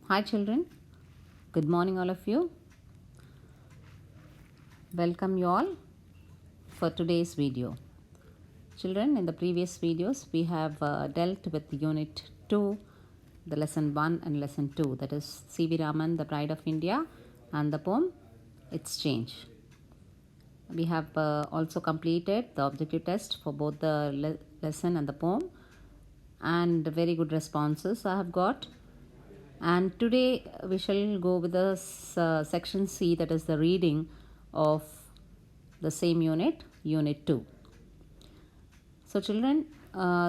Hi children, good morning all of you. Welcome you all for today's video. Children, in the previous videos we have dealt with unit 2, the lesson 1 and lesson 2, that is C.V. Raman, the Pride of India, and the poem Its Change. We have also completed the objective test for both the lesson and the poem, and very good responses I have got. And today we shall go with the section C, that is the reading of the same unit, unit 2. So children,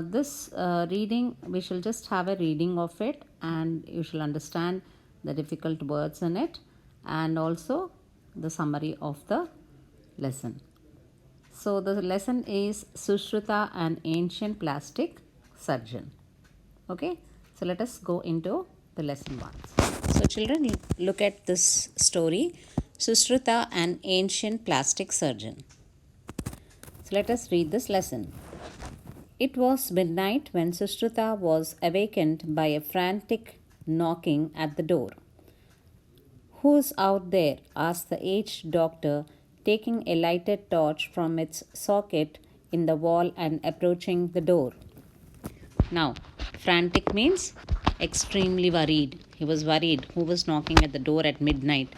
this reading, we shall just have a reading of it and you shall understand the difficult words in it and also the summary of the lesson. So the lesson is Sushruta, an ancient plastic surgeon. Okay, so let us go into the lesson 1. So children, look at this story, Sushruta, an ancient plastic surgeon. So let us read this lesson. It was midnight when Sushruta was awakened by a frantic knocking at the door. Who's out there? Asked the aged doctor, taking a lighted torch from its socket in the wall and approaching the door. Now, frantic means extremely worried. He was worried. Who was knocking at the door at midnight?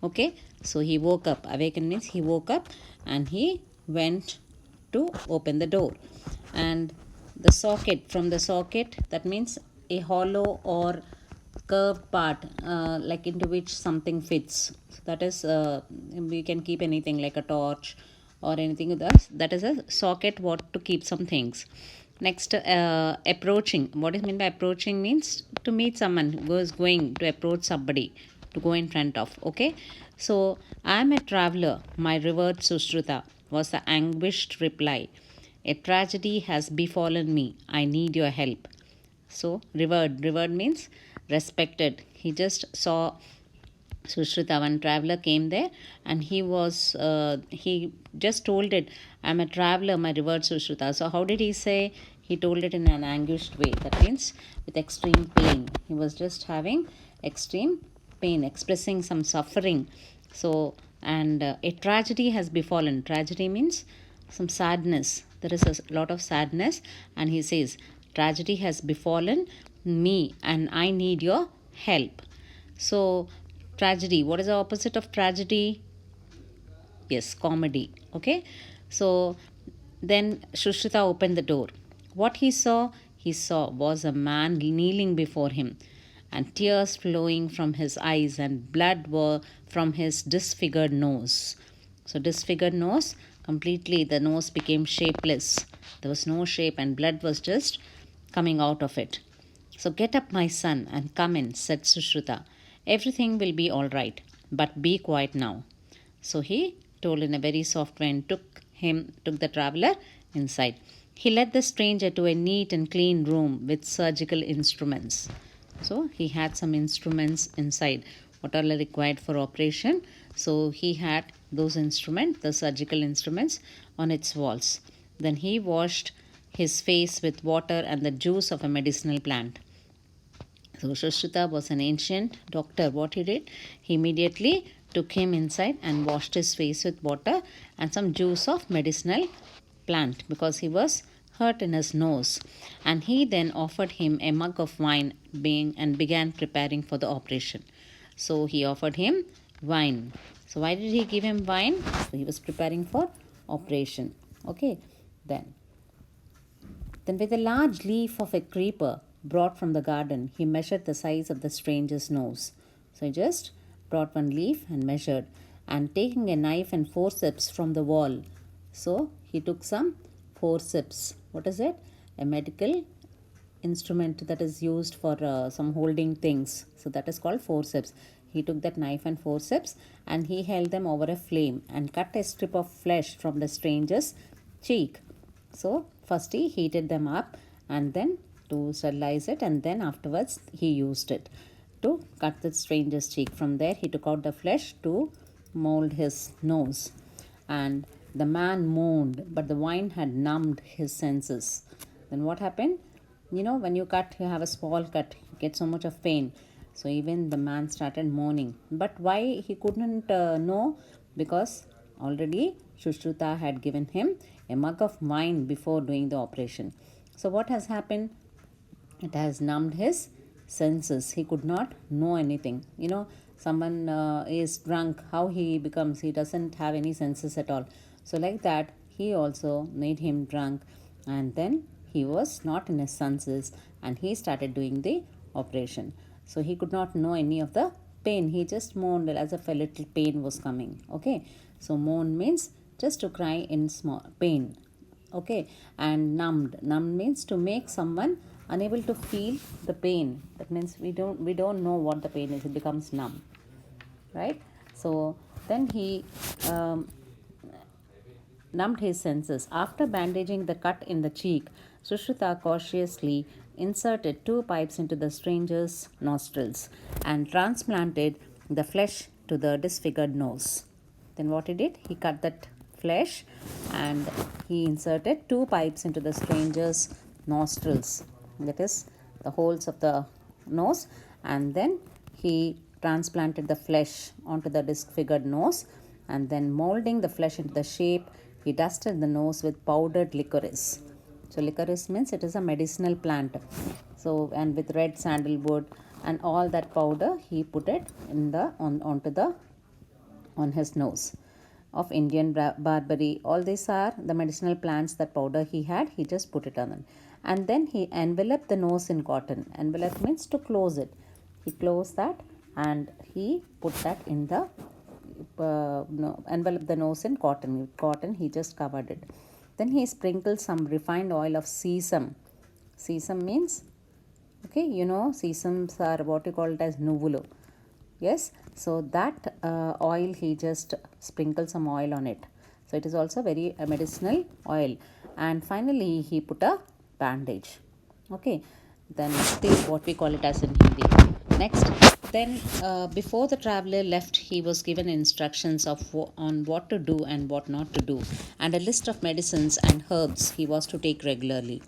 Okay, so he woke up. Awakened means he woke up and he went to open the door. And the socket, from the socket, that means a hollow or curved part like into which something fits. So that is, we can keep anything like a torch or anything with us. That is a socket what to keep some things. Next, approaching. What is meant by approaching means to meet someone who is going to approach somebody, to go in front of. Okay, so I am a traveler, my revered Sushruta, was the anguished reply. A tragedy has befallen me. I need your help. So, revered means respected. He just saw Sushrita, one traveler came there and he just told it, I'm a traveler, my revered Sushrita. So, how did he say? He told it in an anguished way. That means with extreme pain. He was just having extreme pain, expressing some suffering. So, and a tragedy has befallen. Tragedy means some sadness. There is a lot of sadness, and he says, tragedy has befallen me and I need your help. So, tragedy, what is the opposite of tragedy? Yes, comedy. Okay, so then Shushrita opened the door. What he saw was a man kneeling before him, and tears flowing from his eyes, and blood were from his disfigured nose. So, disfigured nose, completely the nose became shapeless. There was no shape, and blood was just coming out of it. So, get up, my son, and come in, said Sushruta. Everything will be all right, but be quiet now. So he told in a very soft way and took the traveler inside. He led the stranger to a neat and clean room with surgical instruments. So he had some instruments inside, what are required for operation. So he had those instruments, the surgical instruments, on its walls. Then he washed his face with water and the juice of a medicinal plant. So Shushrita was an ancient doctor. What he did, he immediately took him inside and washed his face with water and some juice of medicinal plant because he was hurt in his nose. And he then offered him a mug of wine and began preparing for the operation. So he offered him wine. So why did he give him wine? So he was preparing for operation. Okay, then with a large leaf of a creeper brought from the garden, he measured the size of the stranger's nose. So he just brought one leaf and measured, and taking a knife and forceps from the wall. So he took some forceps. What is it? A medical instrument that is used for some holding things. So that is called forceps. He took that knife and forceps and he held them over a flame and cut a strip of flesh from the stranger's cheek. So first he heated them up and then to sterilize it, and then afterwards he used it to cut the stranger's cheek. From there he took out the flesh to mold his nose, and the man moaned, but the wine had numbed his senses. Then what happened? When you cut, you have a small cut, you get so much of pain. So even the man started mourning. But why he couldn't know? Because already Sushruta had given him a mug of wine before doing the operation. So what has happened? It has numbed his senses. He could not know anything. Someone is drunk, how he becomes, he doesn't have any senses at all. So like that, he also made him drunk, and then he was not in his senses, and he started doing the operation. So he could not know any of the pain. He just moaned as if a little pain was coming. Okay, so moan means just to cry in small pain. Okay, and numbed means to make someone unable to feel the pain. That means we don't know what the pain is. It becomes numb, right? So then he um, numbed his senses. After bandaging the cut in the cheek, Sushruta cautiously inserted two pipes into the stranger's nostrils and transplanted the flesh to the disfigured nose. Then what he did? He cut that flesh and he inserted two pipes into the stranger's nostrils, that is, the holes of the nose, and then he transplanted the flesh onto the disfigured nose, and then molding the flesh into the shape, he dusted the nose with powdered licorice. So licorice means it is a medicinal plant. So, and with red sandalwood and all that powder, he put it in the onto the on his nose of Indian barberry. All these are the medicinal plants. That powder he had, he just put it on. And then he enveloped the nose in cotton. Envelope means to close it. He closed that and he put that in the no, enveloped the nose in cotton. With cotton, he just covered it. Then he sprinkled some refined oil of sesame. Sesame means, okay, sesams are what you call it as nuvulu. Yes, so that oil, he just sprinkled some oil on it. So it is also very medicinal oil. And finally he put a bandage. Okay, then still what we call it as in Hindi. Next, then before the traveler left, he was given instructions on what to do and what not to do, and a list of medicines and herbs he was to take regularly.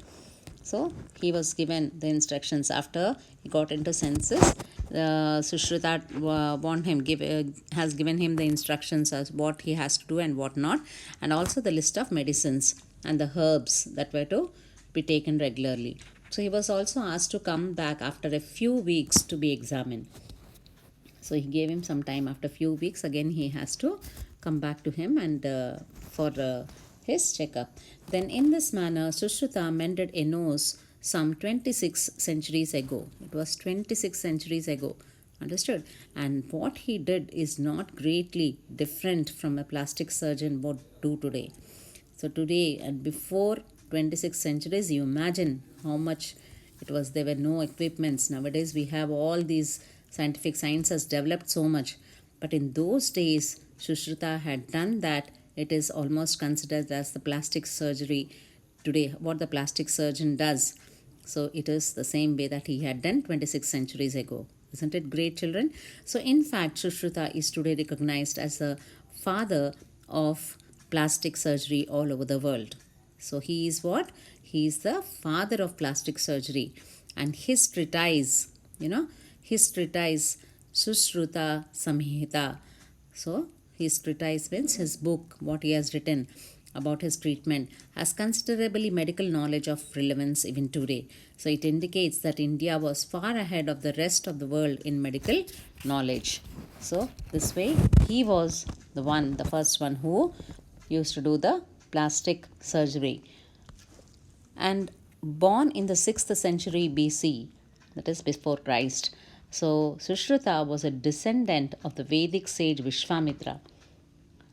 So he was given the instructions after he got into senses. Sushruta has given him the instructions as what he has to do and what not, and also the list of medicines and the herbs that were to be taken regularly. So he was also asked to come back after a few weeks to be examined. So he gave him some time. After few weeks, again he has to come back to him and for his checkup. Then in this manner, Sushruta mended a nose some 26 centuries ago. It was 26 centuries ago. Understood? And what he did is not greatly different from a plastic surgeon would do today. So today and before 26 centuries, you imagine how much it was. There were no equipments. Nowadays we have all these scientific science has developed so much. But in those days, Sushruta had done that. It is almost considered as the plastic surgery today, what the plastic surgeon does. So it is the same way that he had done 26 centuries ago. Isn't it great, children? So in fact, Sushruta is today recognized as the father of plastic surgery all over the world. So he is what? He is the father of plastic surgery. And his treatise, his treatise, Sushruta Samhita. So his treatise means his book, what he has written about his treatment, has considerably medical knowledge of relevance even today. So it indicates that India was far ahead of the rest of the world in medical knowledge. So this way, he was the first one who used to do the plastic surgery. And born in the 6th century BC, that is before Christ. So Sushruta was a descendant of the Vedic sage Vishwamitra.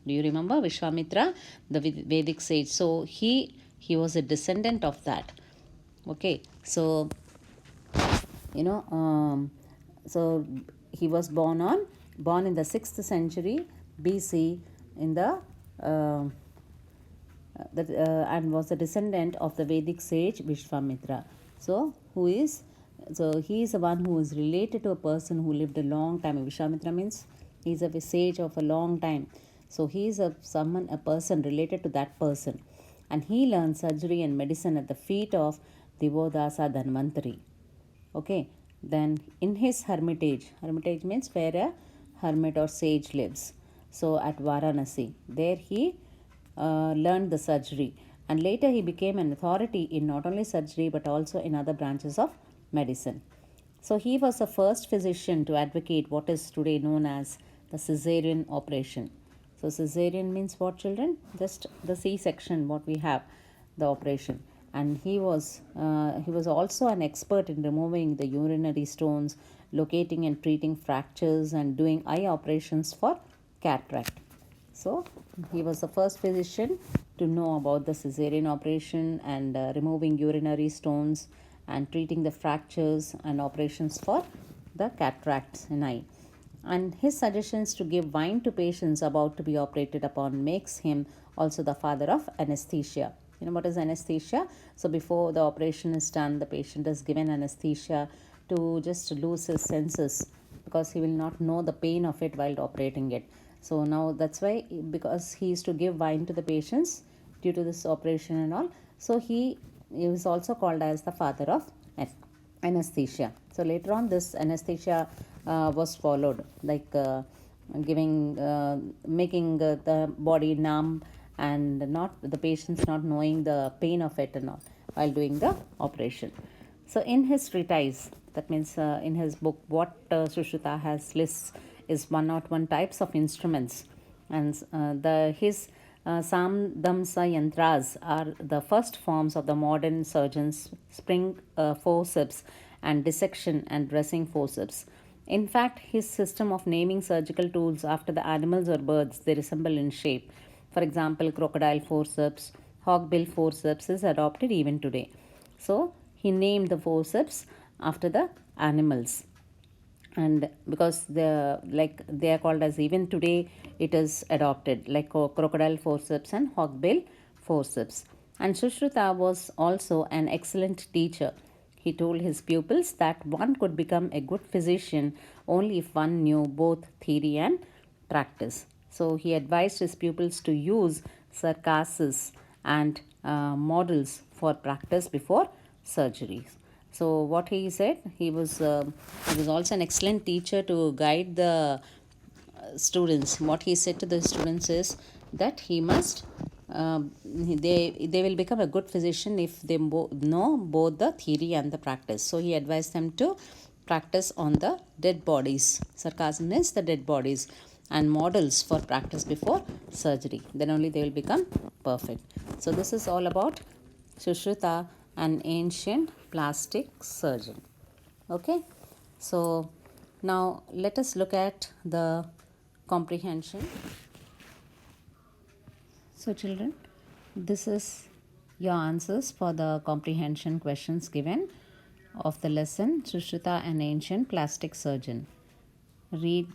Do you remember Vishwamitra, the Vedic sage? So he was a descendant of that. Okay, so so he was born in the 6th century BC in the and was a descendant of the Vedic sage Vishwamitra. So he is the one who is related to a person who lived a long time. Vishwamitra means he is a sage of a long time. So he is a person related to that person, and he learned surgery and medicine at the feet of Divodasa Dhanvantari. Okay, Then in his hermitage, hermitage means where a hermit or sage lives. So at Varanasi, there he learned the surgery, and later he became an authority in not only surgery but also in other branches of medicine. So he was the first physician to advocate what is today known as the caesarean operation. So caesarean means what, children? Just the C-section what we have, the operation. And he was also an expert in removing the urinary stones, locating and treating fractures, and doing eye operations for cataract. So he was the first physician to know about the caesarean operation and removing urinary stones and treating the fractures and operations for the cataracts in eye. And his suggestions to give wine to patients about to be operated upon makes him also the father of anesthesia. You know what is anesthesia? So before the operation is done, the patient is given anesthesia to just lose his senses, because he will not know the pain of it while operating it. So now that's why, because he used to give wine to the patients due to this operation and all, so he is also called as the father of anesthesia. So later on this anesthesia was followed, like making the body numb and not the patients not knowing the pain of it and all while doing the operation. So in his treatise, that means in his book, what Sushruta has lists is 101 types of instruments, and his Samdamsa yantras are the first forms of the modern surgeon's spring forceps and dissection and dressing forceps. In fact, his system of naming surgical tools after the animals or birds they resemble in shape, for example, crocodile forceps, hawkbill forceps, is adopted even today. So, he named the forceps after the animals, and because they are called as, even today it is adopted, like crocodile forceps and hawkbill forceps. And Sushruta was also an excellent teacher. He told his pupils that one could become a good physician only if one knew both theory and practice. So he advised his pupils to use circases and models for practice before surgeries. So what he said, he was also an excellent teacher to guide the students. What he said to the students is that he must they will become a good physician if they know both the theory and the practice. So he advised them to practice on the dead bodies. Sarcasm is the dead bodies, and models for practice before surgery. Then only they will become perfect. So this is all about Sushruta, an ancient plastic surgeon. Okay, so now let us look at the comprehension. So children, this is your answers for the comprehension questions given of the lesson Sushruta, an ancient plastic surgeon.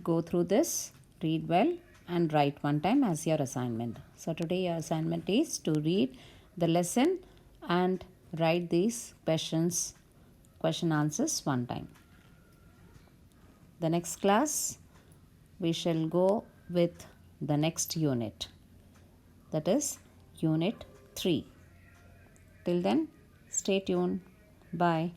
Go through this, read well, and write one time as your assignment. So today your assignment is to read the lesson and write these question answers one time. The next class we shall go with the next unit, that is unit 3. Till then, stay tuned. Bye.